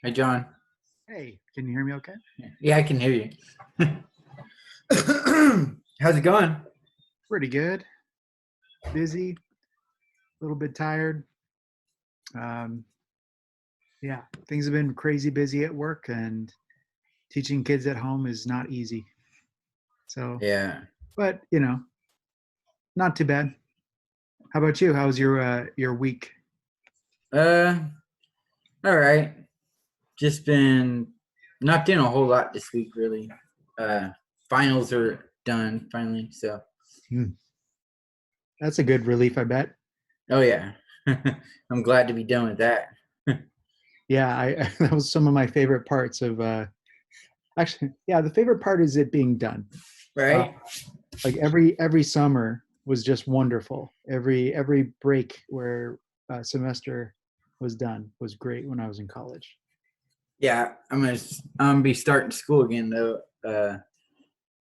Hi, John. Hey, can you hear me okay? Yeah, I can hear you. How's it going? Pretty good. Busy, a little bit tired. Um, yeah, things have been crazy busy at work, and teaching kids at home is not easy. So, Yeah. but not too bad. How about you? How's your week? Uh, all right. Just been not doing a whole lot this week, really. Uh, Finals are done finally. So, Hmm. That's a good relief, I bet. oh yeah, I'm glad to be done with that. Yeah, I that was some of my favorite parts of actually, yeah, the favorite part is it being done. Uh, Right? like every summer was just wonderful. Every break where semester was done was great when I was in college. Yeah, I'm gonna be starting school again though.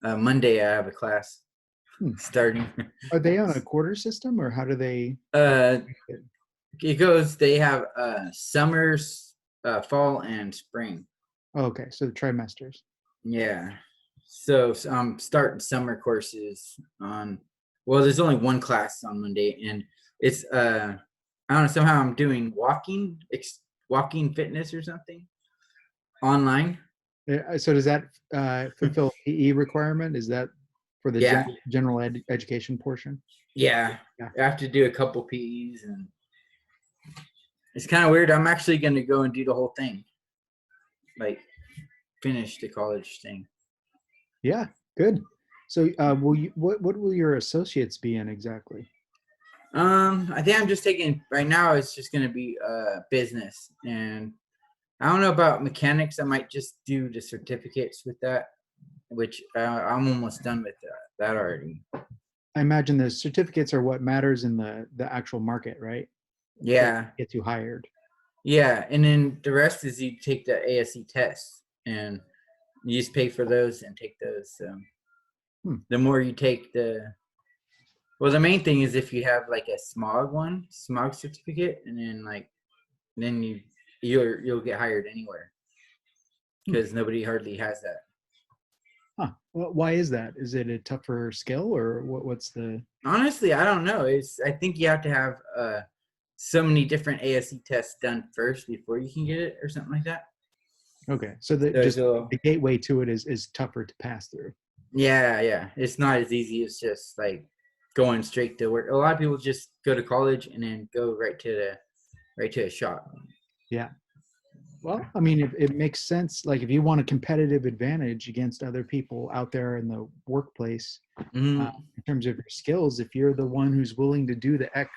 Monday I have a class Hmm. starting. Are they on a quarter system, or how do they? uh, it goes. They have summers, fall, and spring. Oh, okay, so the trimesters. Yeah. So I'm starting summer courses on, well, there's only one class on Monday, and it's I don't know, somehow I'm doing walking fitness or something online. So does that fulfill PE requirement? Is that for the Yeah. general education portion? Yeah. Yeah. I have to do a couple PEs, and it's kind of weird. I'm actually going to go and do the whole thing, like finish the college thing. Yeah. Good. So will you? What will your associates be in exactly? I think I'm just taking right now. It's just going to be business, and I don't know about mechanics. I might just do the certificates with that, which I'm almost done with that already. I imagine the certificates are what matters in the actual market, right? That Yeah, gets you hired. yeah, and then the rest is you take the ASE tests, and you just pay for those and take those. So Hmm. the more you take, the main thing is if you have like a smog certificate, and then then you'll get hired anywhere Hmm. because nobody hardly has that. Huh. Well, why is that? Is it a tougher skill, or what's the? Honestly, I don't know. I think you have to have so many different ASE tests done first before you can get it, or something like that. Okay, so the just So the gateway to it is tougher to pass through. yeah, yeah, it's not as easy as just like going straight to work. A lot of people just go to college and then go right to a shop. Yeah. Well, I mean, it makes sense. Like, if you want a competitive advantage against other people out there in the workplace, Mm-hmm. in terms of your skills, if you're the one who's willing to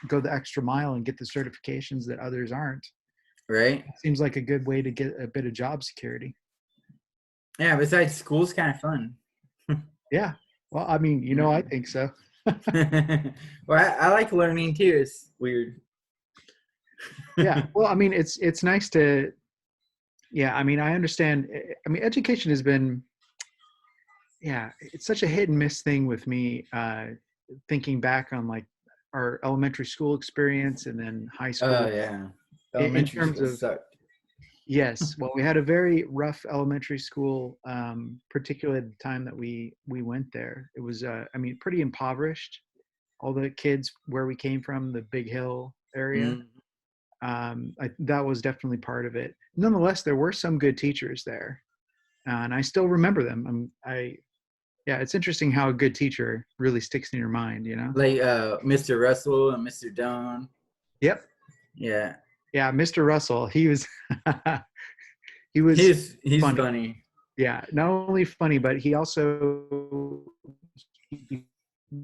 go the extra mile and get the certifications that others aren't, Right? it seems like a good way to get a bit of job security. Yeah. Besides, school's kind of fun. Yeah. Well, I mean, I think so. Well, I like learning too. It's weird. Yeah. Well, I mean, it's nice to. Yeah. I mean, I understand. I mean, education has been. Yeah, it's such a hit and miss thing with me. Thinking back on like our elementary school experience and then high Oh school, yeah, in elementary terms school of, sucked. yes, well, we had a very rough elementary school, particularly at the time that we went there. It was, I mean, pretty impoverished. All the kids where we came from, the Big Hill area, Mm. that was definitely part of it. Nonetheless, there were some good teachers there, and I still remember them. Yeah, it's interesting how a good teacher really sticks in your mind, you know? Like Mr. Russell and Mr. Doan. Yep. Yeah, Yeah, Mr. Russell, he was he was he's funny. funny. Yeah, not only funny, but he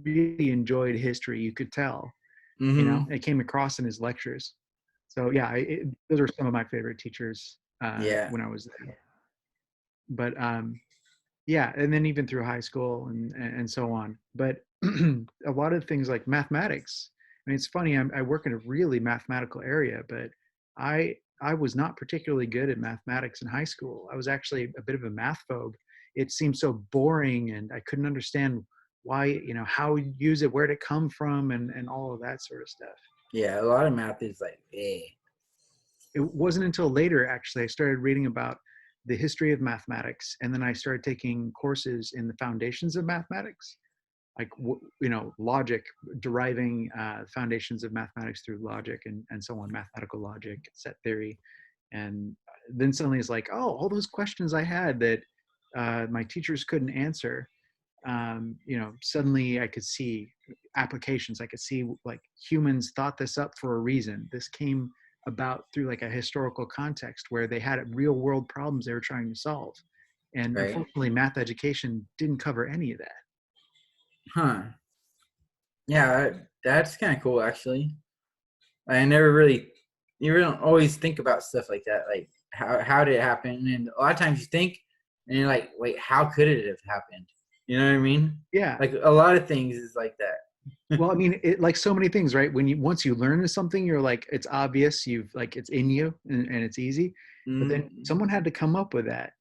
really enjoyed history. You could tell, Mm-hmm. it came across in his lectures. So yeah, those are some of my favorite teachers Yeah. when I was there. But yeah, and then even through high school and so on. But a lot of things like mathematics. I mean, it's funny. I work in a really mathematical area, but I was not particularly good at mathematics in high school. I was actually a bit of a math phobe. It seemed so boring, and I couldn't understand why, how we use it, where would it come from, and all of that sort of stuff. Yeah, a lot of math is like, eh. it wasn't until later, actually, I started reading about the history of mathematics. And then I started taking courses in the foundations of mathematics, like, logic, deriving foundations of mathematics through logic and so on, mathematical logic, set theory. And then suddenly it's like, oh, all those questions I had that my teachers couldn't answer, suddenly I could see applications. I could see like humans thought this up for a reason. This came about through like a historical context where they had real world problems they were trying to solve. And Right. unfortunately, math education didn't cover any of that. Huh. Yeah, that's kind of cool actually. I never really, you really don't always think about stuff like that. Like how did it happen? And a lot of times you think, and you're like, wait, how could it have happened? You know what I mean? Yeah. Like a lot of things is like that. Well, I mean, like so many things, right? Once you learn something, you're like, it's obvious, you've like, it's in you and it's easy. But then Mm, someone had to come up with that.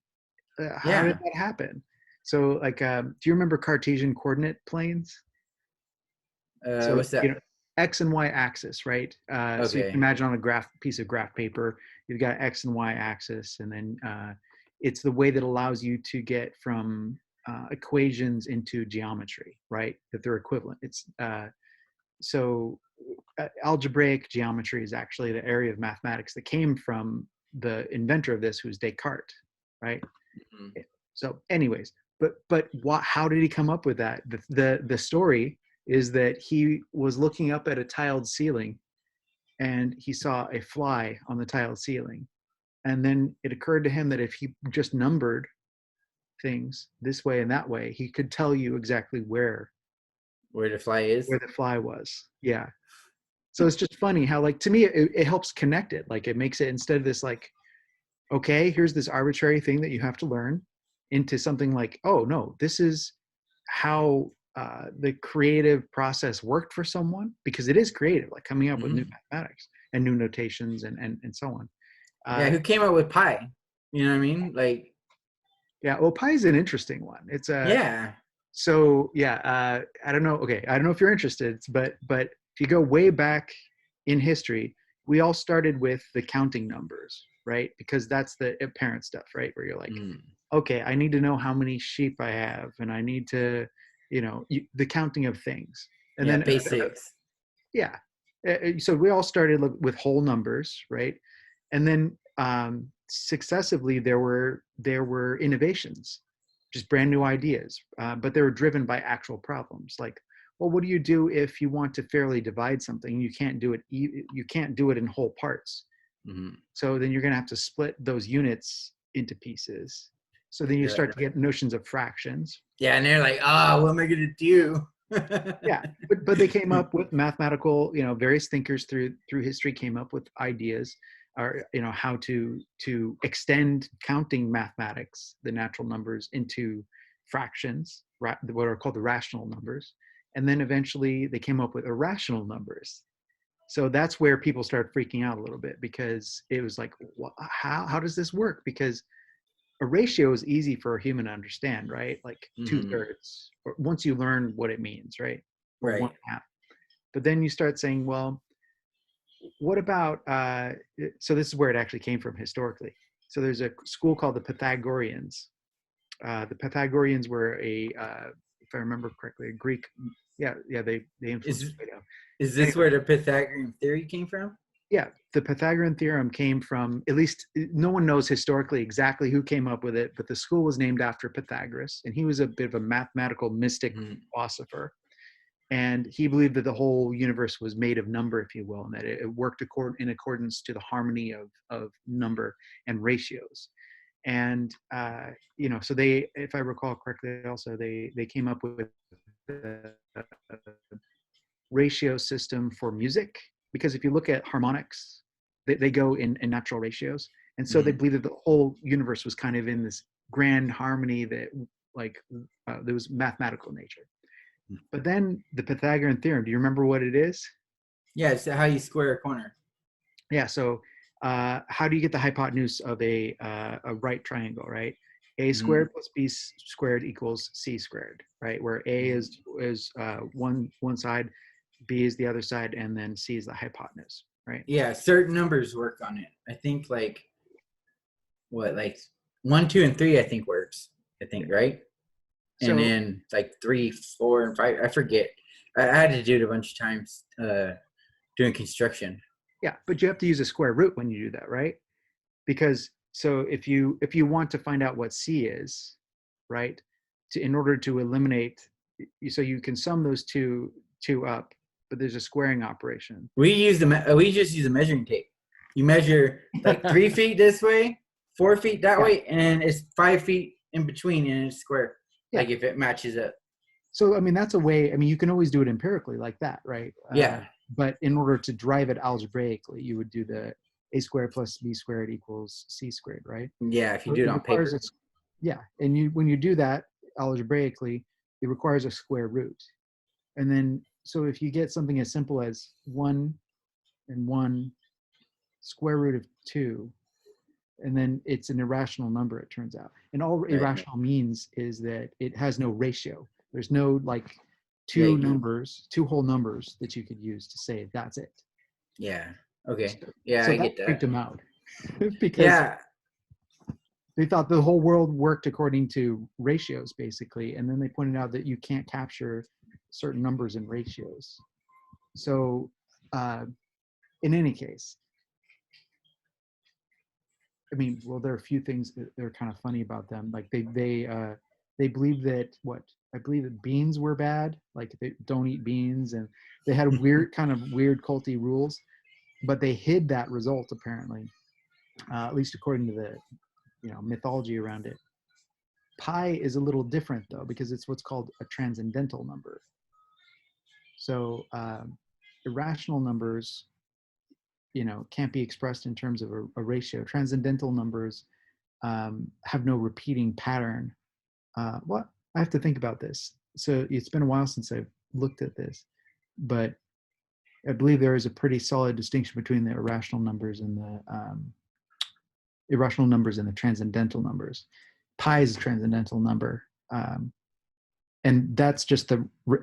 How did yeah. that happen? So like, do you remember Cartesian coordinate planes? So, What's that? X and Y axis, right? So you can Okay. imagine on a piece of graph paper, you've got X and Y axis, and then it's the way that allows you to get from equations into geometry, right? That they're equivalent. It's so algebraic geometry is actually the area of mathematics that came from the inventor of this, who's Descartes, right? Mhm. So, anyways, but how did he come up with that? The story is that he was looking up at a tiled ceiling and he saw a fly on the tiled ceiling, and then it occurred to him that if he just numbered things this way and that way, he could tell you exactly Where the fly is? where the fly was. Yeah. So it's just funny how, like, to me, it helps connect it. Like, it makes it, instead of this like, okay, here's this arbitrary thing that you have to learn, into something like, oh no, this is how the creative process worked for someone, because it is creative, like coming up with new Hmm. mathematics and new notations and so on. Yeah, Uh, who came up with pi? You know what I mean? Like, yeah, well, pi is an interesting one. It's a yeah. So yeah, I don't know. Okay, I don't know if you're interested, but if you go way back in history, we all started with the counting numbers, right? Because that's the apparent stuff, right? Where you're like, Mm. okay, I need to know how many sheep I have, and I need to, the counting of things. And Yeah, then, basics. yeah, so we all started with whole numbers, right? And then successively there were innovations, just brand new ideas, but they were driven by actual problems. Like, well, what do you do if you want to fairly divide something? You can't do it in whole parts. Hmm. So then you're going to have to split those units into pieces. So then you Yeah, start to get notions of fractions. yeah, and they're like, ah, what am I gonna do? Yeah, but they came up with mathematical, various thinkers through history came up with ideas, or how to extend counting mathematics, the natural numbers, into fractions, what are called the rational numbers. And then eventually they came up with irrational numbers. So that's where people started freaking out a little bit, because it was like, how does this work? Because a ratio is easy for a human to understand, right? Like two Hmm. thirds, or once you learn what it means, right? Or one Right. half. But then you start saying, well, what about, so this is where it actually came from historically. So there's a school called the Pythagoreans. The Pythagoreans were if I remember correctly, a Greek. Yeah, they influenced Is Plato. is Anyway, this where the Pythagorean theory came from? yeah, the Pythagorean theorem came from, at least no one knows historically exactly who came up with it, but the school was named after Pythagoras, and he was a bit of a mathematical mystic Mhm. philosopher. And he believed that the whole universe was made of number, if you will, and that it worked in accordance to the harmony of number and ratios. And so they, if I recall correctly, also they came up with the ratio system for music, because if you look at harmonics, they go in natural ratios. And so they Mhm. believed that the whole universe was kind of in this grand harmony that, like, there was mathematical nature. But then the Pythagorean theorem, do you remember what it is? Yeah, it's how you square a corner. Yeah, so how do you get the hypotenuse of a right triangle, right? A Hmm. squared plus b squared equals c squared, right? Where a is one side, b is the other side, and then c is the hypotenuse. right? Yeah, certain numbers work on it. I think like what, like 1, 2, and 3. I think works. I think right, and So then like 3, 4, and 5. I forget. I had to do it a bunch of times doing construction. yeah, but you have to use a square root when you do that, right? Because so if you want to find out what C is, right, in order to eliminate, so you can sum those two up, but there's a squaring operation. We just use a measuring tape. You measure like 3 feet this way, 4 feet that Yeah, way, and it's 5 feet in between, and it's square. yeah. Like if it matches up. So I mean, that's a way. I mean, you can always do it empirically like that, right? Yeah, But in order to drive it algebraically, you would do the a squared plus b squared equals c squared, right? yeah. If you So do it it on requires paper. a, yeah, and you when you do that algebraically, it requires a square root. And then, so if you get something as simple as 1 and 1 square root of 2, and then it's an irrational number, it turns out. And all Right. irrational means is that it has no ratio. There's no like Yeah. two whole numbers that you could use to say that's it. Yeah. Okay. So, Yeah, so I that get freaked that. them out because Yeah. they thought the whole world worked according to ratios, basically. And then they pointed out that you can't capture certain numbers in ratios. So, in any case, I mean, well, there are a few things that are kind of funny about them. Like they believe that what I believe that beans were bad. Like they don't eat beans, and they had weird culty rules. But they hid that result apparently, at least according to the mythology around it. Pi is a little different though because it's what's called a transcendental number. So irrational numbers, can't be expressed in terms of a ratio. Transcendental numbers have no repeating pattern. What I have to think about this. So it's been a while since I've looked at this, but I believe there is a pretty solid distinction between the irrational numbers and the transcendental numbers. Pi is a transcendental number, and that's just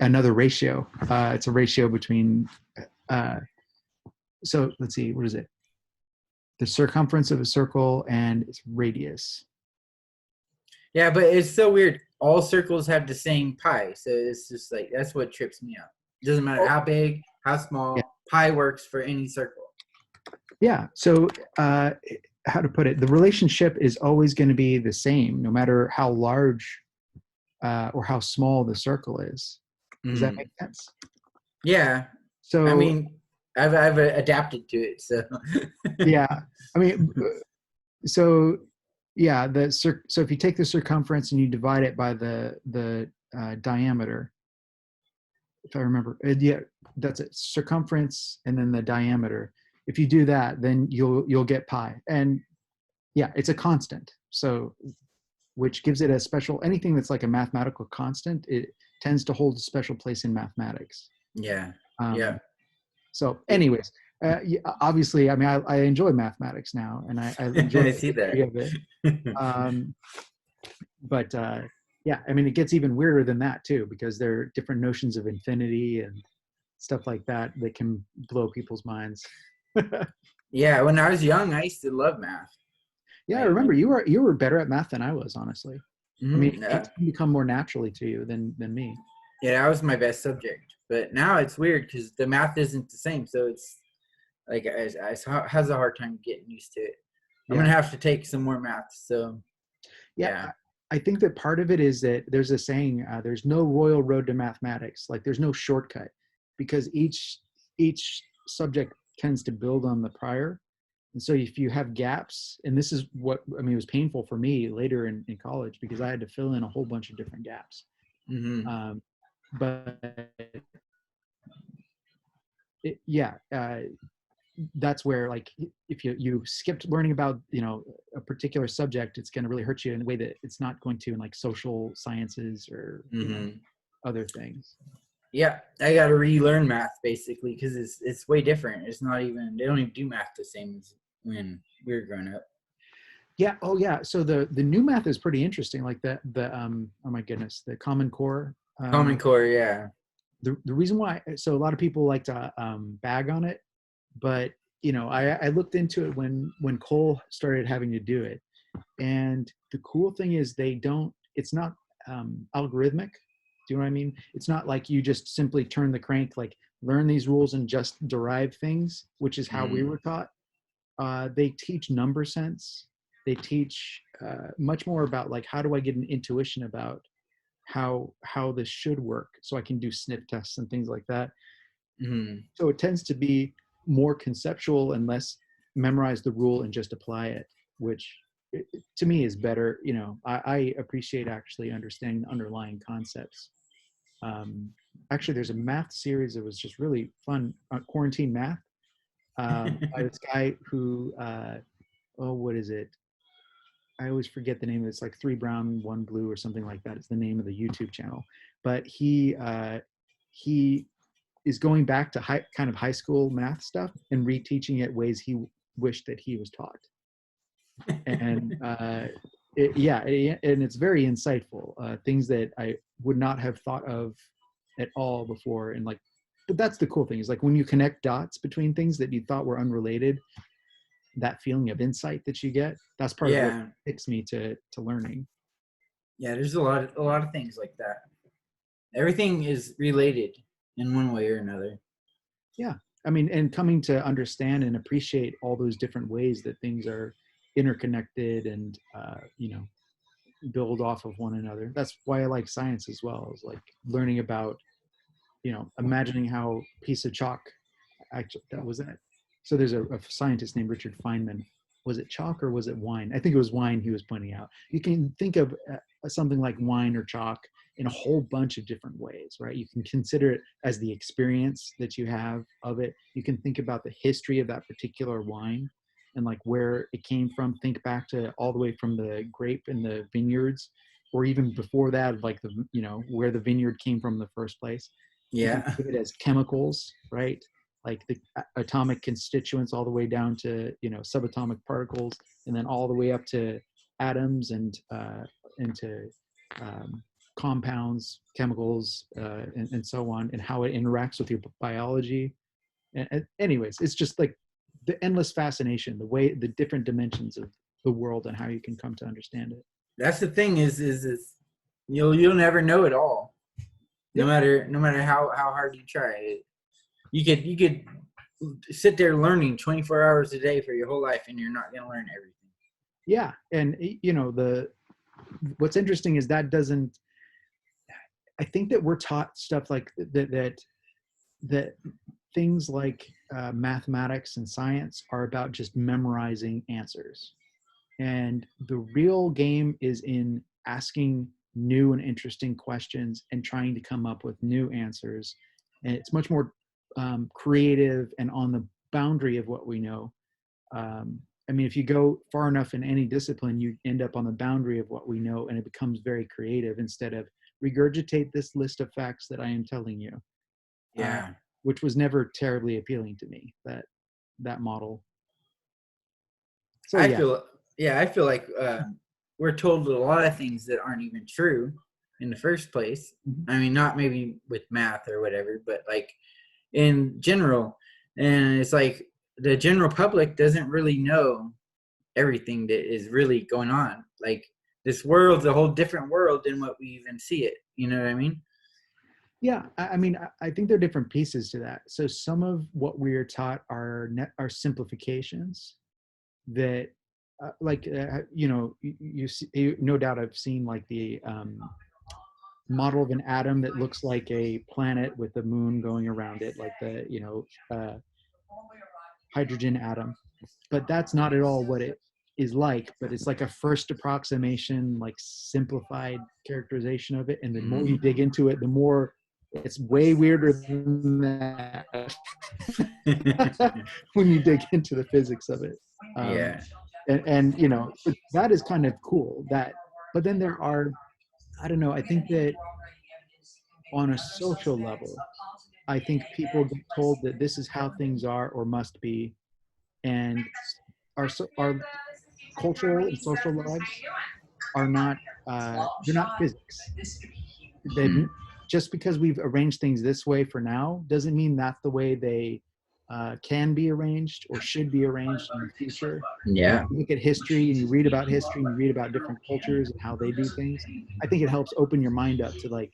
another ratio. It's a ratio between. So let's see, what is it? The circumference of a circle and its radius. Yeah, but it's so weird. All circles have the same pi, so it's just like that's what trips me up. It doesn't matter Oh, how big, how yeah. small. Pi works for any circle. Yeah. So, how to put it? The relationship is always going to be the same, no matter how large or how small the circle is. Does that make sense? Yeah, I So, mean, I've adapted to it, so yeah. I mean, so yeah. So if you take the circumference and you divide it by the diameter, if I remember, yeah, that's it. Circumference and then the diameter. If you do that, then you'll get pi. And yeah, it's a constant. So which gives it a special, anything that's like a mathematical constant, it tends to hold a special place in mathematics. yeah, yeah. Um, so anyways, obviously, I mean, I enjoy mathematics now and I enjoy I the see that. history of it. Um, but yeah, I mean, it gets even weirder than that too, because there are different notions of infinity and stuff like that that can blow people's minds. Yeah, when I was young, I used to love math. Yeah, I Like, remember you were better at math than I was, honestly. I mean, mhm, it seemed to come more naturally to you than me. yeah, that was my best subject. But now it's weird because the math isn't the same, so it's like I has a hard time getting used to it. I'm gonna Yeah, have to take some more math. So yeah. yeah. I think that part of it is that there's a saying: "There's no royal road to mathematics. Like there's no shortcut, because each subject tends to build on the prior. And so if you have gaps, and this is what I mean, it was painful for me later in college because I had to fill in a whole bunch of different gaps. Hmm. Um, but yeah, that's where like if you skipped learning about a particular subject, it's going to really hurt you in a way that it's not going to in like social sciences or Hmm. other things. Yeah, I got to relearn math basically because it's way different. It's not even they don't even do math the same as when we were growing up. Yeah. Oh yeah. So the new math is pretty interesting. Like the oh my goodness, the Common Core. Common Core, yeah. The reason why, so a lot of people like to bag on it, but I looked into it when Cole started having to do it. And the cool thing is it's not algorithmic. Do you know what I mean? It's not like you just simply turn the crank, like learn these rules and just derive things, which is how we Mm. were taught. They teach number sense. They teach much more about like, how do I get an intuition about how this should work so I can do sniff tests and things like that. Mm. So it tends to be more conceptual and less memorize the rule and just apply it, which to me is better. I appreciate actually understanding the underlying concepts. Actually, there's a math series that was just really fun, Quarantine Math, by this guy who, what is it? I always forget the name. It's like 3 brown, 1 blue, or something like that. It's the name of the YouTube channel. But he is going back to high school math stuff and reteaching it ways he wished that he was taught. And and it's very insightful. Things that I would not have thought of at all before. And like, but that's the cool thing, is like when you connect dots between things that you thought were unrelated, that feeling of insight that you get, that's part of what Yeah. takes me to learning. Yeah, there's a lot of things like that. Everything is related in one way or another. Yeah. I mean, and coming to understand and appreciate all those different ways that things are interconnected and, build off of one another. That's why I like science as well, is like learning about, imagining how a piece of chalk, actually, that was it. So there's a scientist named Richard Feynman. Was it chalk or was it wine? I think it was wine he was pointing out. You can think of something like wine or chalk in a whole bunch of different ways, right? You can consider it as the experience that you have of it. You can think about the history of that particular wine and like where it came from. Think back to all the way from the grape in the vineyards, or even before that, like where the vineyard came from in the first place. You can Yeah. think of it as chemicals, right? Like the atomic constituents all the way down to, subatomic particles, and then all the way up to atoms and into compounds, chemicals, and so on, and how it interacts with your biology. And anyways, it's just like the endless fascination, the different dimensions of the world and how you can come to understand it. That's the thing is you'll never know it all. No Yep. matter how hard you try. You could sit there learning 24 hours a day for your whole life and you're not going to learn everything. Yeah. And what's interesting is I think that we're taught stuff like that things like mathematics and science are about just memorizing answers. And the real game is in asking new and interesting questions and trying to come up with new answers. And it's much more creative and on the boundary of what we know. I mean, if you go far enough in any discipline, you end up on the boundary of what we know, and it becomes very creative instead of regurgitate this list of facts that I am telling you, Yeah. which was never terribly appealing to me, that model. So I yeah. feel I feel like we're told a lot of things that aren't even true in the first place. Mhm. I mean, not maybe with math or whatever, but like in general. And it's like the general public doesn't really know everything that is really going on. Like this world's a whole different world than what we even see it. You know what I mean? Yeah, I mean, I think there are different pieces to that. So some of what we're taught are simplifications that, no doubt I've seen like the model of an atom that looks like a planet with the moon going around it, like the hydrogen atom. But that's not at all what it is like. But it's like a first approximation, like simplified characterization of it. And the more you dig into it, the more it's way weirder than that when you dig into the physics of it. Yeah. And that is kind of cool. But then there are, I don't know. I think that on a social level, I think people get told that this is how things are or must be, and our cultural and social lives are not they're not physics. They, Mm. just because we've arranged things this way for now doesn't mean that's the way they can be arranged or should be arranged in the future. Yeah. You look at history and you read about history and you read about different cultures and how they do things. I think it helps open your mind up to like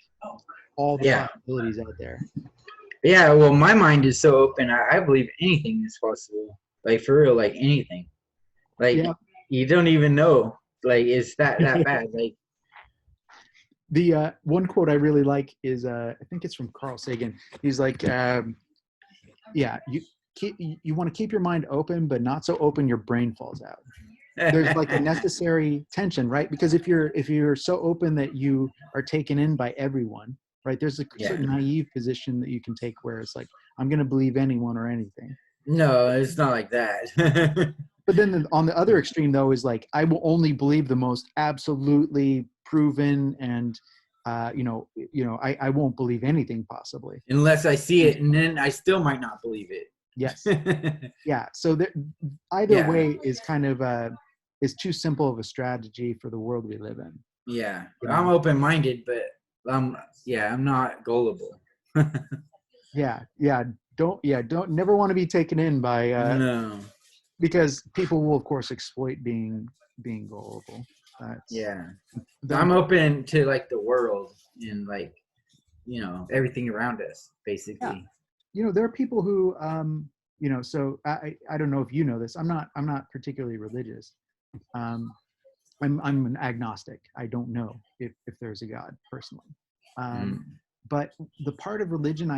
all the Yeah. possibilities out there. Yeah. Well, my mind is so open. I believe anything is possible. Like for real, like anything. Like Yeah. you don't even know. Like it's that bad. Like The one quote I really like is I think it's from Carl Sagan. He's like, yeah, you want to keep your mind open, but not so open your brain falls out. There's like a necessary tension, right? Because if you're so open that you are taken in by everyone, right? There's a Yeah. certain naive position that you can take where it's like, I'm going to believe anyone or anything. No, it's not like that. But then on the other extreme, though, is like, I will only believe the most absolutely proven and, I won't believe anything possibly. Unless I see it, and then I still might not believe Yes. it. Yeah. So either Yeah. way is kind of is too simple of a strategy for the world we live in. Yeah, You I'm know? open-minded, but I'm not gullible. Yeah. Don't never want to be taken in by No. because people will of course exploit being gullible. Yeah, Them. I'm open to like the world and like everything around us, Yeah. basically. There are people who so I don't know if you know this. I'm not particularly religious. I'm an agnostic. I don't know if there's a God personally. Mm. But the part of religion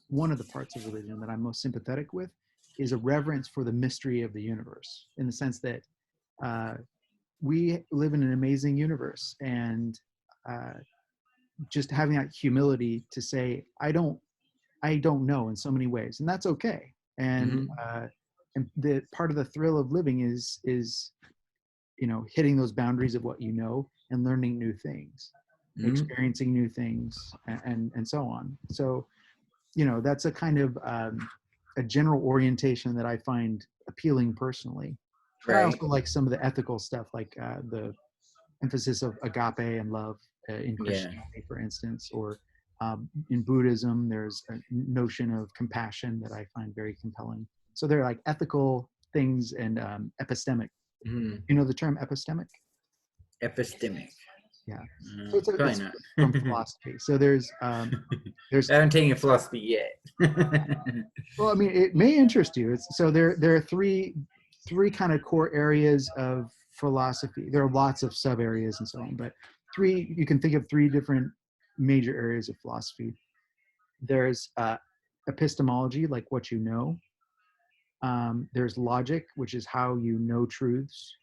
one of the parts of religion that I'm most sympathetic with is a reverence for the mystery of the universe, in the sense that we live in an amazing universe, and just having that humility to say, I don't know in so many ways, and that's okay. And and the part of the thrill of living is hitting those boundaries of what you know and learning new things, experiencing new things, and so on. So that's a kind of a general orientation that I find appealing personally. But I Right. also like some of the ethical stuff, like the emphasis of agape and love in Yeah. Christianity, for instance, or in Buddhism, there's a notion of compassion that I find very compelling. So they're like ethical things and epistemic. Mhm. You know the term epistemic? Epistemic. Yeah. So Probably it's not. from philosophy. So there's I there's haven't taken philosophy yet. well, I mean, it may interest you. So there are three kind of core areas of philosophy. There are lots of sub areas and so on, but you can think of three different major areas of philosophy. There's epistemology, like what you know. There's logic, which is how you know truths.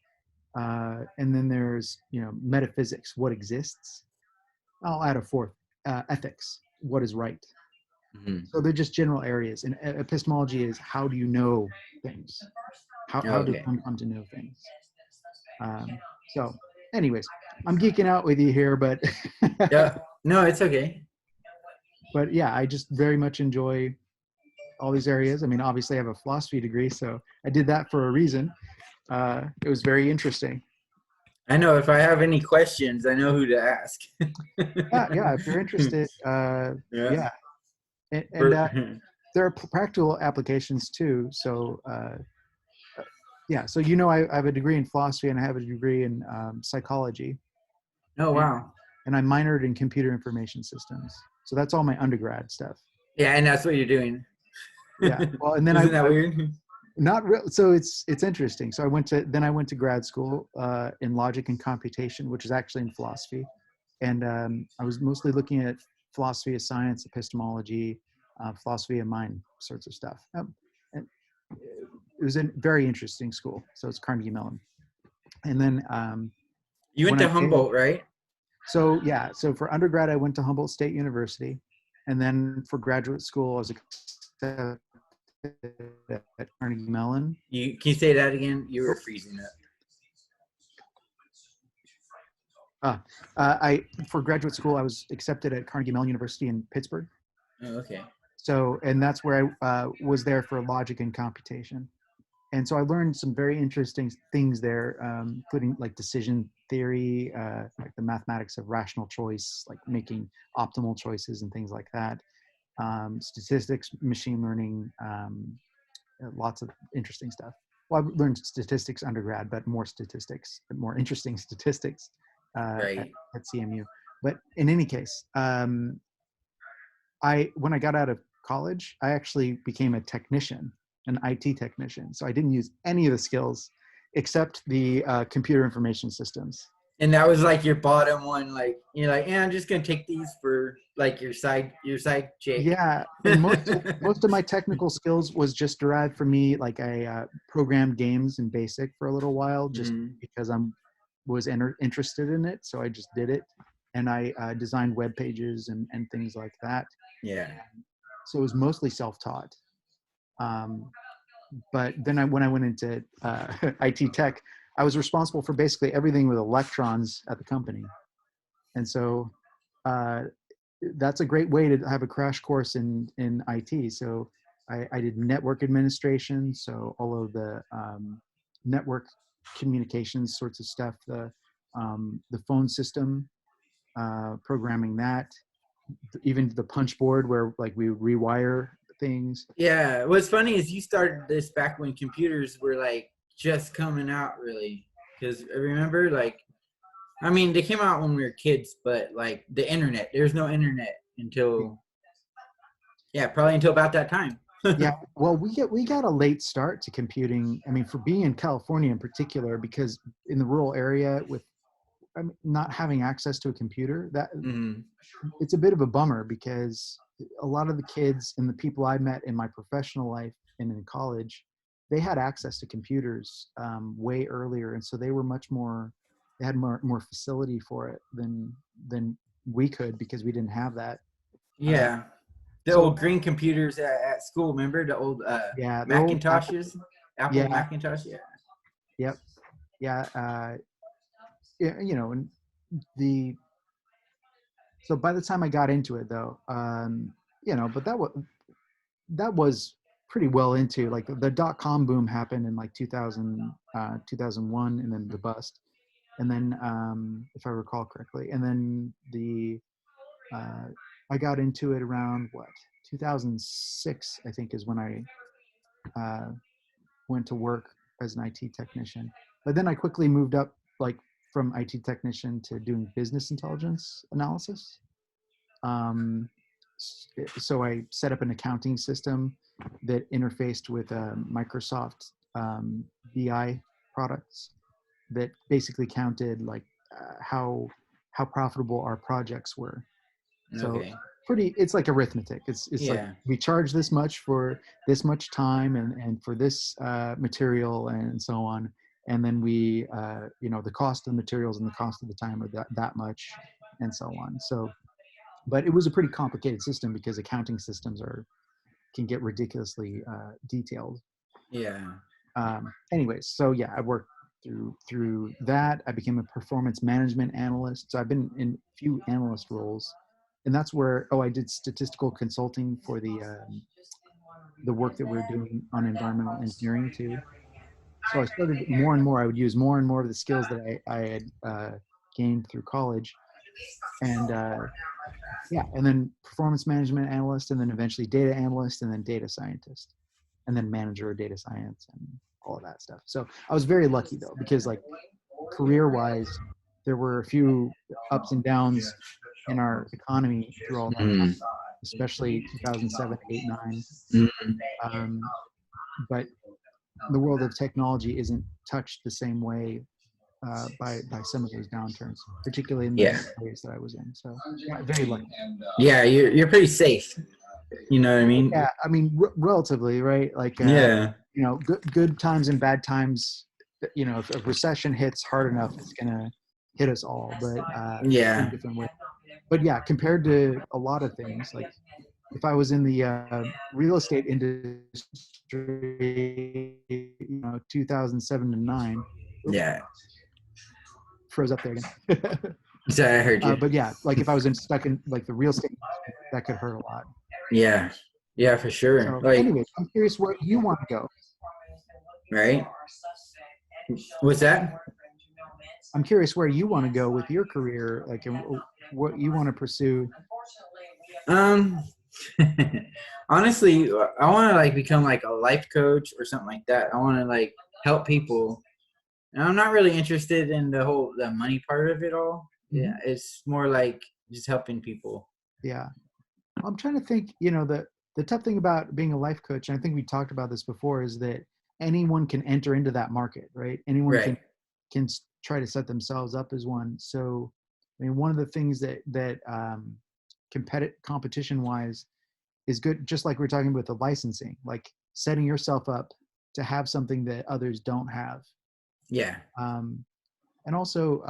And then there's metaphysics, what exists. I'll add a fourth, ethics, what is right. Mhm. So they're just general areas. And epistemology is, how do you know things? How does Okay. one come to know things? So anyways, I'm geeking out with you here, but Yeah. No, it's okay. but yeah, I just very much enjoy all these areas. I mean, obviously I have a philosophy degree, so I did that for a reason. It was very interesting. I know if I have any questions, I know who to ask. Yeah, if you're interested, Yeah. yeah. And For- there are practical applications too. So yeah, so I have a degree in philosophy and I have a degree in psychology, oh and, wow. and I minored in computer information systems. So that's all my undergrad stuff. Yeah, and that's what you're doing. Yeah. Well, and then Isn't that I weird? not real. So it's interesting. So I went to grad school in logic and computation, which is actually in philosophy, and I was mostly looking at philosophy of science, epistemology, philosophy of mind, sorts of stuff. And it was a very interesting school. So it's Carnegie Mellon, and then You went when to Humboldt, right? so yeah, so for undergrad I went to Humboldt State University, and then for graduate school I was accepted at Carnegie Mellon. Can you say that again? You were freezing up. I for graduate school I was accepted at Carnegie Mellon University in Pittsburgh. Oh, okay. So, and that's where I was there for logic and computation. And so I learned some very interesting things there, including like decision theory, like the mathematics of rational choice, like making optimal choices and things like that. statistics, machine learning, lots of interesting stuff. Well, I learned statistics undergrad, but more interesting statistics Right. at CMU. But in any case, when I got out of college, I actually became a technician, an IT technician. So I didn't use any of the skills except the computer information systems. And that was like your bottom one, like you're like, yeah, I'm just gonna take these for like your side chick. Yeah, and most of my technical skills was just derived from me. Like I programmed games in BASIC for a little while, just Mhm. because was interested in it. So I just did it, and I designed web pages and things like that. Yeah. So it was mostly self-taught. Um, but then when I went into IT tech, I was responsible for basically everything with electrons at the company, and so uh, that's a great way to have a crash course in IT. So I did network administration, so all of the network communications sorts of stuff, the phone system, programming that, even the punch board where like we rewire things. Yeah. What's funny is you started this back when computers were like just coming out, really. Because remember, like, I mean, they came out when we were kids, but like the internet, there's no internet until, yeah, probably until about that time. Yeah, well, we got a late start to computing. I mean, for being in California in particular, because in the rural area with not having access to a computer, that Mhm. it's a bit of a bummer because a lot of the kids and the people I met in my professional life and in college, they had access to computers way earlier, and so they were much more. They had more facility for it than we could because we didn't have that. Uh, Yeah. The so old green computers at school, remember the old yeah, the old Apple. Macintoshes? Apple Yeah, Macintosh, yeah. yep, yeah. Yeah, and the so by the time I got into it though, but that was pretty well into like the dot-com boom happened in like 2000, 2001, and then the bust, and then if I recall correctly, and then uh, I got into it around 2006, I think, is when I went to work as an IT technician. But then I quickly moved up, like from IT technician to doing business intelligence analysis. Um, so I set up an accounting system that interfaced with Microsoft BI products that basically counted like how profitable our projects were. So Okay. it's like arithmetic. It's like Yeah. we charge this much for this much time and for this material and so on, and then we the cost of the materials and the cost of the time are that much, and so on. So, but it was a pretty complicated system because accounting systems can get ridiculously detailed. Yeah. Anyways, so yeah, I worked through that. I became a performance management analyst. So I've been in a few analyst roles, and that's where I did statistical consulting for the work that we're doing on environmental engineering too. So I started more and more. I would use more and more of the skills that I had gained through college, and yeah, and then performance management analyst, and then eventually data analyst, and then data scientist, and then manager of data science, and all of that stuff. So I was very lucky though, because like career wise, there were a few ups and downs in our economy through all that time, Mm. especially 2007, 8, 9. Mm. But the world of technology isn't touched the same way by some of those downturns, particularly in Yeah. the areas that I was in. So yeah, very lucky. Yeah, you're pretty safe. You know what I mean? Yeah, I mean, relatively, right? Like, Yeah. good times and bad times. If a recession hits hard enough, it's gonna hit us all, but in Yeah. different ways. But yeah, compared to a lot of things, like if I was in the real estate industry, 2007 to 9, Yeah. froze up there again. So I heard you. But yeah, like if I was stuck in like the real estate industry, that could hurt a lot. Yeah. Yeah, for sure. So, Like, anyways, I'm curious where you want to go. right? What's that? I'm curious where you want to go with your career, like and what you want to pursue. Um, Honestly, I want to like become like a life coach or something like that. I want to like help people. And I'm not really interested in the money part of it all. Yeah, Mhm. it's more like just helping people. Yeah. I'm trying to think, the tough thing about being a life coach, and I think we talked about this before, is that anyone can enter into that market, right? Anyone Right. can try to set themselves up as one. So, I mean, one of the things that competition wise is good, just like we're talking about the licensing, like setting yourself up to have something that others don't have. Yeah. Um, and also,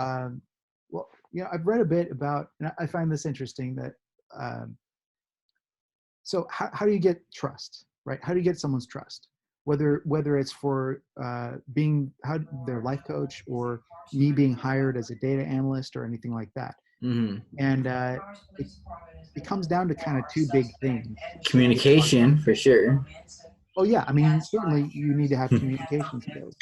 well, I've read a bit about, and I find this interesting that, um, so how do you get trust, right? How do you get someone's trust? Whether it's for being their life coach, or me being hired as a data analyst or anything like that. Hmm. And it, it comes down to kind of two big things. Communication for sure. Oh yeah, I mean, certainly you need to have communication skills,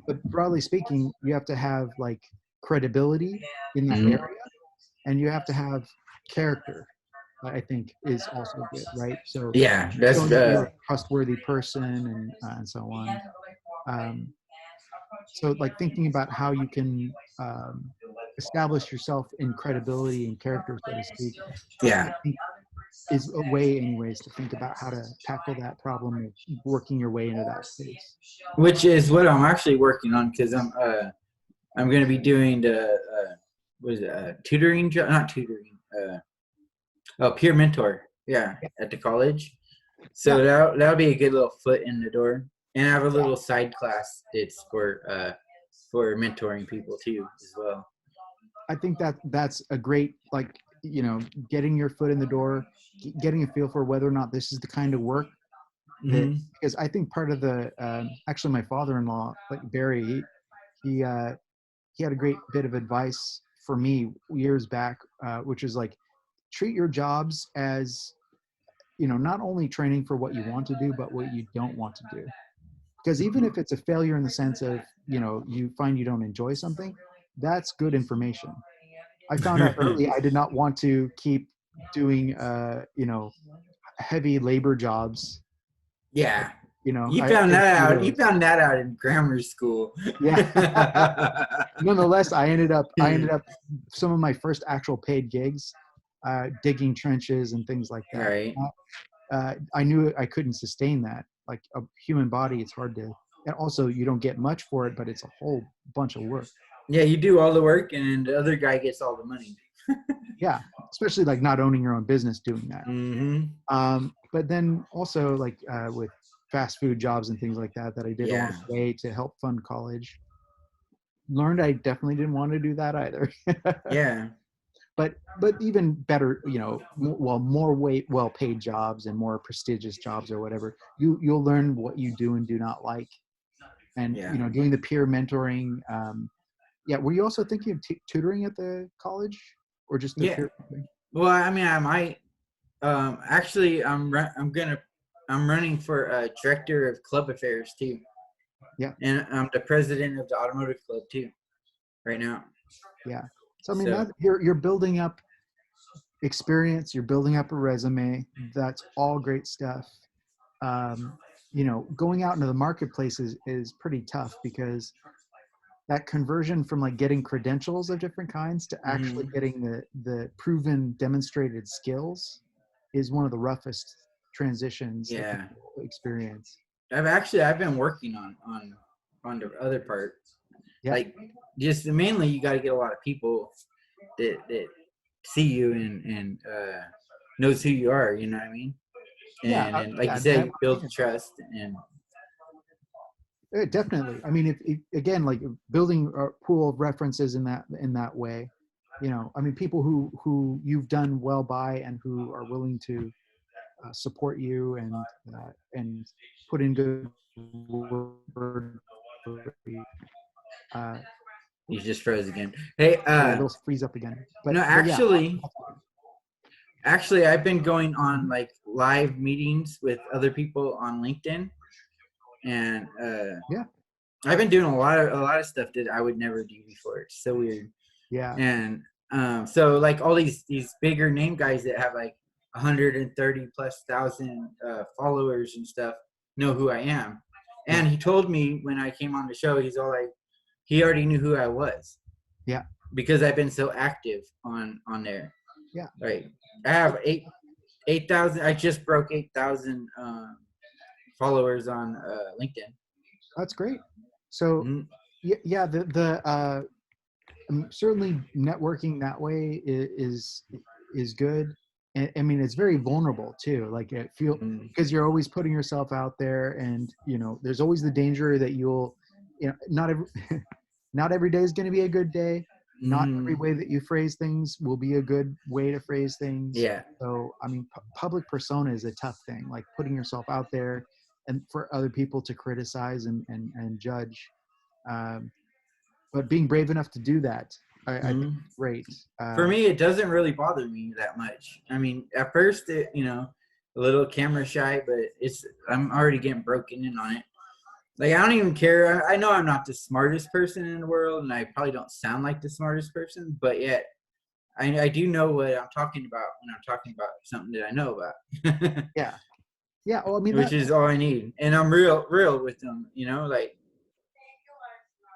but broadly speaking, you have to have like credibility in that Mhm. area, and you have to have character. I think is also good, right? So Yeah, that's showing that you're a trustworthy person, and so on. Um, so like thinking about how you can establish yourself in credibility and character, so to speak, I yeah, think is a way, anyways, to think about how to tackle that problem of working your way into that space. which is what I'm actually working on because I'm going to be doing the what is it, tutoring job, not tutoring, peer mentor. Yeah, Yeah, at the college. yeah, So that'll be a good little foot in the door. And I have a yeah. little side class that's for mentoring people too as well. I think that that's a great, like, getting your foot in the door, getting a feel for whether or not this is the kind of work that, Hmm. because I think part of the actually my father-in-law, like Barry, he uh, he had a great bit of advice for me years back, which is like, treat your jobs as, not only training for what you want to do, but what you don't want to do. Because even if it's a failure in the sense of, you find you don't enjoy something, that's good information. I found out early I did not want to keep doing, heavy labor jobs. Yeah, I hated You those. found that out in grammar school. Yeah. Nonetheless, I ended up some of my first actual paid gigs, digging trenches and things like that. Right. I knew I couldn't sustain that. Like a human body, it's hard to. And also, you don't get much for it, but it's a whole bunch of work. Yeah, you do all the work, and the other guy gets all the money. Yeah, especially like not owning your own business doing that. Hmm. But then also like with fast food jobs and things like that I did along Yeah. the way to help fund college. Learned I definitely didn't want to do that either. Yeah. But even better, more well paid jobs and more prestigious jobs or whatever, you'll learn what you do and do not like. And Yeah. doing the peer mentoring. Yeah, were you also thinking of tutoring at the college, or just the Yeah. peer mentoring? Well, I mean, I might. Actually, I'm running for director of club affairs too, Yeah, and I'm the president of the automotive club too right now. yeah. So I mean, So that you're building up experience, you're building up a resume. That's all great stuff. um, Going out into the marketplace is pretty tough, because that conversion from like getting credentials of different kinds to actually mhm. getting the proven demonstrated skills is one of the roughest transitions that Yeah, people experience. I've been working on the other part. Yeah, Like just mainly you got to get a lot of people that see you and knows who you are. You know what I mean? yeah, And like yeah. you said, you build Networking, trust and definitely. I mean, if again, like building a pool of references in that way, I mean, people who you've done well by and who are willing to support you and put in good word for you. Uh, you just froze again. Hey, yeah, it'll freeze up again. no, But yeah, actually, I've been going on mhm. like live meetings with other people on LinkedIn, and Yeah, I've been doing a lot of stuff that I would never do before. It's so weird. yeah, And so like all these bigger name guys that have like 130 plus thousand followers and stuff know who I am. And he told me when I came on the show, he's all like, he already knew who I was. Yeah. Because I've been so active on there. Yeah. Right. I have 8,000. I just broke 8,000 followers on LinkedIn. That's great. So yeah, certainly networking that way is good. And I mean, it's very vulnerable too. Like because you're always putting yourself out there, and there's always the danger that you'll, not every day is going to be a good day. Not every way that you phrase things will be a good way to phrase things. Yeah. So, I mean, public persona is a tough thing, like putting yourself out there and for other people to criticize and judge. But being brave enough to do that, I think is great. For me, it doesn't really bother me that much. I mean, at first, a little camera shy, but I'm already getting broken in on it. Like, I don't even care. I know I'm not the smartest person in the world, and I probably don't sound like the smartest person, but yet I do know what I'm talking about when I'm talking about something that I know about. Yeah. Yeah. Well, I mean, which is all I need. And I'm real with them, like.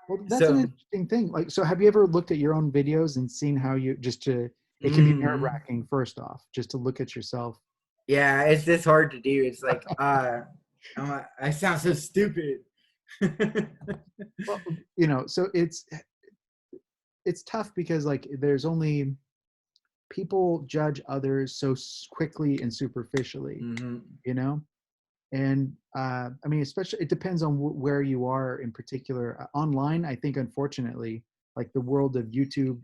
Well, that's an interesting thing. Like, so have you ever looked at your own videos and seen how it can be nerve-wracking first off, just to look at yourself? Yeah, it's just hard to do. It's like, I sound so stupid. Well, so it's tough because like there's only people judge others so quickly and superficially, and I mean, especially it depends on where you are in particular. Online, I think unfortunately, like the world of YouTube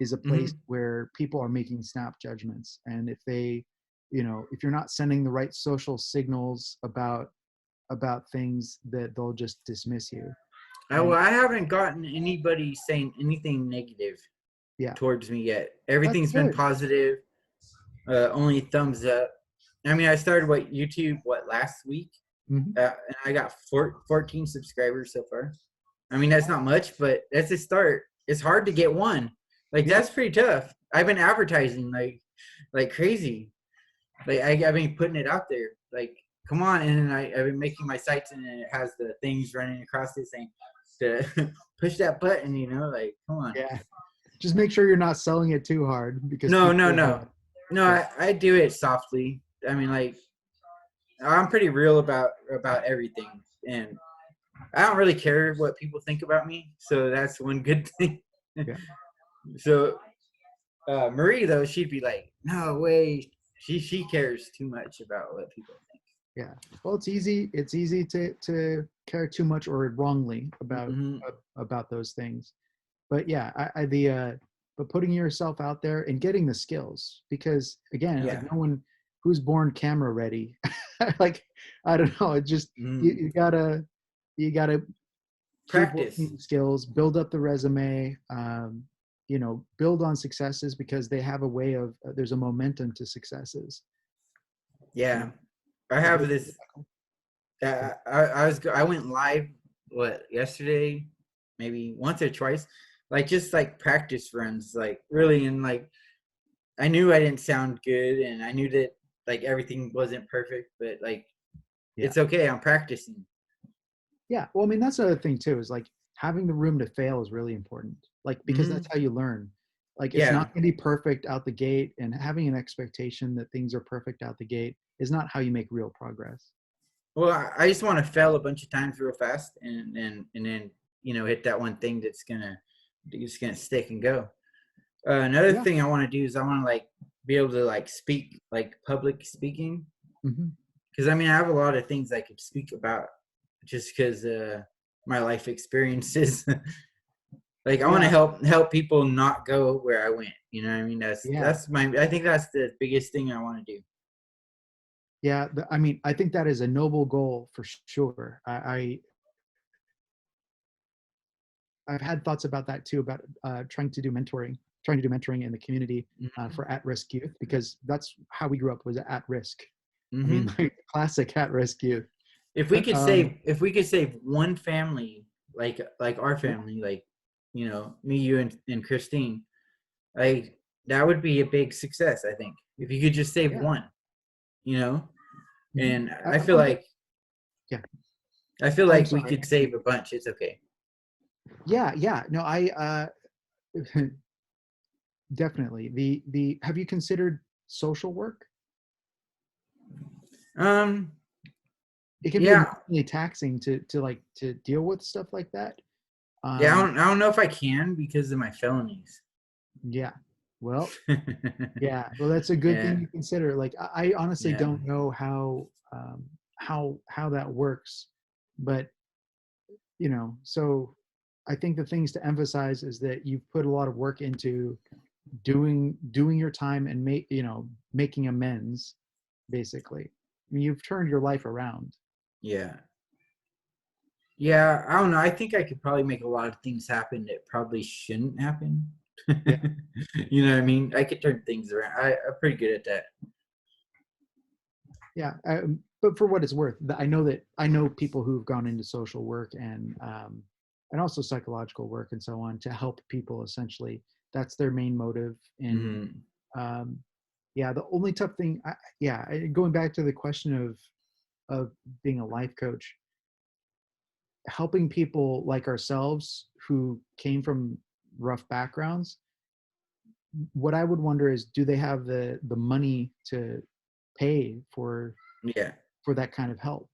is a place where people are making snap judgments, and if they, if you're not sending the right social signals about things, that they'll just dismiss you. Well, I haven't gotten anybody saying anything negative towards me yet. Everything's been positive. Only thumbs up. I mean, I started YouTube last week, and I got 14 subscribers so far. I mean, that's not much, but that's a start. It's hard to get one. Like, that's pretty tough. I've been advertising like crazy. Like, I've been putting it out there. Like, come on. And then I've been making my sites, and it has the things running across it saying to push that button, like, come on. Yeah. Just make sure you're not selling it too hard, because No, I do it softly. I mean, like, I'm pretty real about everything, and I don't really care what people think about me, so that's one good thing. Yeah. So Marie, though, she'd be like, no way, she cares too much about what people think. Yeah. Well, it's easy to care too much or wrongly about those things. But yeah, but putting yourself out there and getting the skills, because again, like no one who's born camera ready. Like, I don't know, it just you gotta practice skills, build up the resume, build on successes, because they have a way of there's a momentum to successes. Yeah. I have this. I went live yesterday, maybe once or twice, like just like practice runs, like really, and like I knew I didn't sound good, and I knew that like everything wasn't perfect, but like it's okay. I'm practicing. Yeah, well, I mean, that's another thing too, is like having the room to fail is really important, like, because that's how you learn. Like, it's not going to be perfect out the gate, and having an expectation that things are perfect out the gate is not how you make real progress. Well, I just want to fail a bunch of times real fast, and then hit that one thing that's gonna stick and go. Another thing I want to do is I want to like be able to like speak, like public speaking, because I mean I have a lot of things I could speak about just because my life experiences. Like, I want to help people not go where I went. You know what I mean? I think that's the biggest thing I want to do. Yeah, I mean, I think that is a noble goal for sure. I've had thoughts about that too, about trying to do mentoring in the community for at-risk youth, because that's how we grew up, was at risk. I mean, like classic at-risk youth. If we could save one family, like our family, like, me, you, and Christine, like, that would be a big success, I think. if you could just save Yeah. one, you know? Mhm. And I wonder. Yeah. I feel Oh, I'm like we sorry. could save a bunch. It's okay. Yeah, yeah. No, I definitely. The have you considered social work? Um, It can be yeah, emotionally taxing to like to deal with stuff like that. yeah. Um, I don't know if I can because of my felonies. yeah. Well, yeah. Well, that's a good thing Yeah, to consider. Like, I honestly yeah, don't know how that works, but so I think the things to emphasize is that you've put a lot of work into doing your time and making amends, basically. I mean, you've turned your life around. yeah. Yeah, I don't know. I think I could probably make a lot of things happen that probably shouldn't happen. Yeah. You know what I mean? I could turn things around. I'm pretty good at that. Yeah, but for what it's worth, I know people who've gone into social work and also psychological work and so on to help people. Essentially, that's their main motive. And Hmm. um, yeah, the only tough thing, going back to the question of being a life coach, helping people like ourselves who came from rough backgrounds. What I would wonder is, do they have the money to pay Yeah. for that kind of help?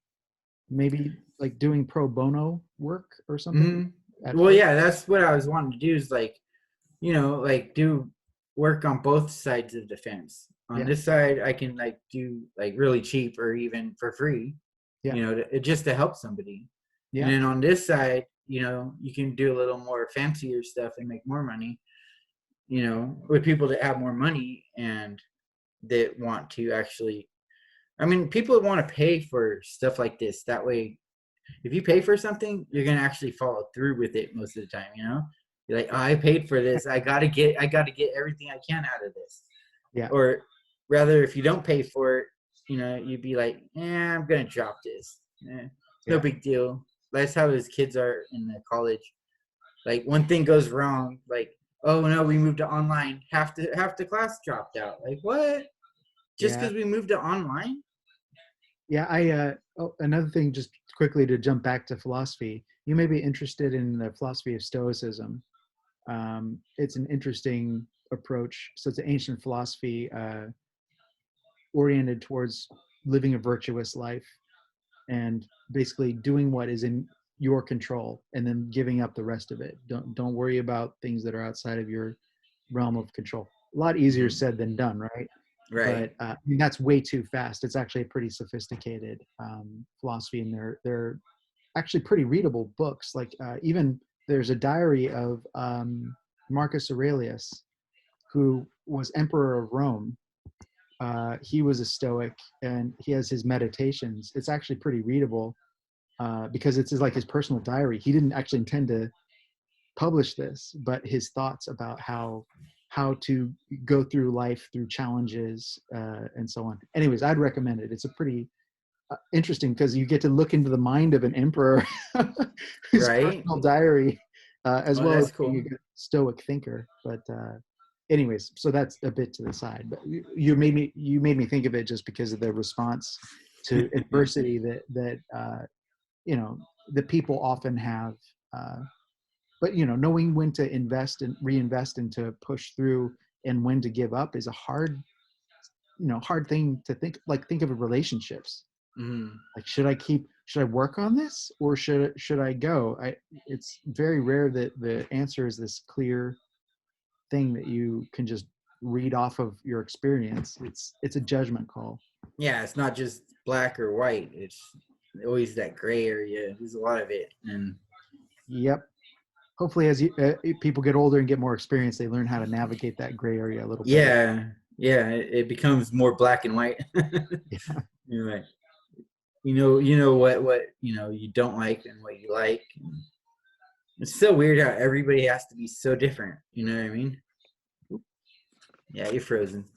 Maybe like doing pro bono work or something Hmm. at Well, first. yeah, that's what I was wanting to do is like, like do work on both sides of the fence. On Yeah, this side, I can like do like really cheap or even for free, yeah, just to help somebody. And yeah, then on this side, you can do a little more fancier stuff and make more money, with people that have more money and that want to actually, I mean, people want to pay for stuff like this. That way, if you pay for something, you're gonna actually follow through with it most of the time. You're like, oh, I paid for this. I gotta get everything I can out of this. yeah, Or rather, if you don't pay for it, you'd be like, I'm gonna drop this. It's no yeah, big deal. That's how his kids are in the college. Like one thing goes wrong, like, oh no, we moved to online. Half the class dropped out. Like what? Just yeah, because we moved to online? yeah. Another thing, just quickly to jump back to philosophy, you may be interested in the philosophy of Stoicism. It's an interesting approach. So it's an ancient philosophy oriented towards living a virtuous life and basically doing what is in your control and then giving up the rest of it. Don't worry about things that are outside of your realm of control. A lot easier Mhm. said than done, right? Right. But I mean, that's way too fast. It's actually a pretty sophisticated philosophy, and they're actually pretty readable books. Like even there's a diary of Marcus Aurelius, who was emperor of Rome. He was a Stoic, and he has his meditations. It's actually pretty readable because it's like his personal diary. He didn't actually intend to publish this, but his thoughts about how to go through life through challenges and so on. Anyways, I'd recommend it. It's a pretty interesting because you get to look into the mind of an emperor, his Right. personal diary, as Oh, well as that's being a cool. good Stoic thinker. But anyways, so that's a bit to the side. But you made me think of it just because of the response to adversity that you know that people often have. Uh, but knowing when to invest and reinvest and to push through and when to give up is a hard thing to think. Like, think of relationships. Mhm. Like, should I work on this, or should I go? It's very rare that the answer is this clear thing that you can just read off of your experience. It's a judgment call. Yeah, it's not just black or white. It's always that gray area. There's a lot of it, and Yep. Hopefully, as people get older and get more experience, they learn how to navigate that gray area a little better. yeah, yeah, it becomes more black and white. Yeah. You're right. You know what you don't like and what you like. It's so weird how everybody has to be so different. You know what I mean? Yeah, you're frozen.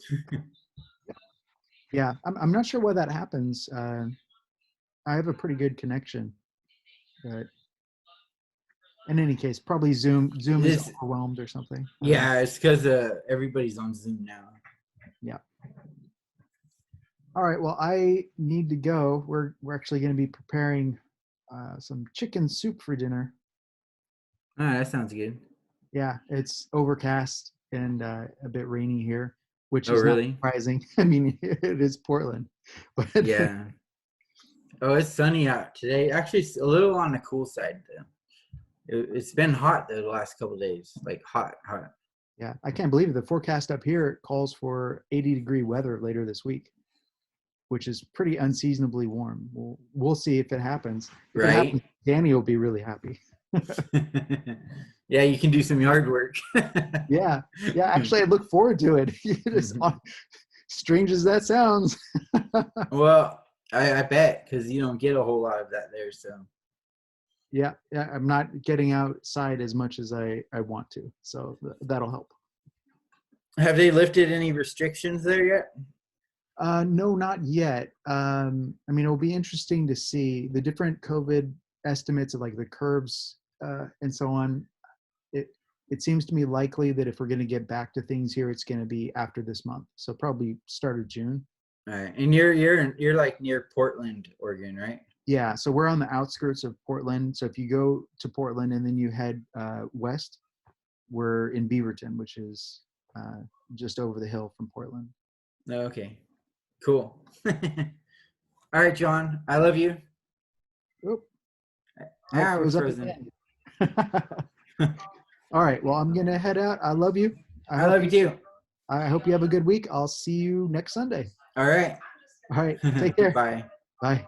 Yeah, I'm not sure why that happens. I have a pretty good connection, but in any case, probably Zoom is This, overwhelmed or something. I don't know. yeah, it's because everybody's on Zoom now. Yeah. All right. Well, I need to go. We're actually going to be preparing some chicken soup for dinner. Ah, that sounds good. Yeah, it's overcast and a bit rainy here, which Oh, is not really? surprising. I mean, it is Portland, but Yeah. Oh, it's sunny out today. Actually, it's a little on the cool side though. It's been hot though the last couple days, like hot, hot. yeah, I can't believe it. The forecast up here calls for 80-degree weather later this week, which is pretty unseasonably warm. We'll see if it happens. If it happens, Right? Danny will be really happy. Yeah, you can do some yard work. Yeah, yeah. Actually, I look forward to it. Strange as that sounds. Well, I bet because you don't get a whole lot of that there. So, Yeah, yeah. I'm not getting outside as much as I want to, so that'll help. have they lifted any restrictions there yet? No, not yet. I mean, it'll be interesting to see the different COVID estimates of like the curves and so on. It it seems to me likely that if we're going to get back to things here, it's going to be after this month. So probably start of June. All right, and you're like near Portland, Oregon, right? Yeah, so we're on the outskirts of Portland. So if you go to Portland and then you head west, we're in Beaverton, which is just over the hill from Portland. Okay, cool. All right, John, I love you. Oop, Ah, it we're was up frozen. again. All right, well, I'm gonna head out. I love you. I love you too. I hope you have a good week. I'll see you next Sunday. All right. All right, take care. Bye. Bye.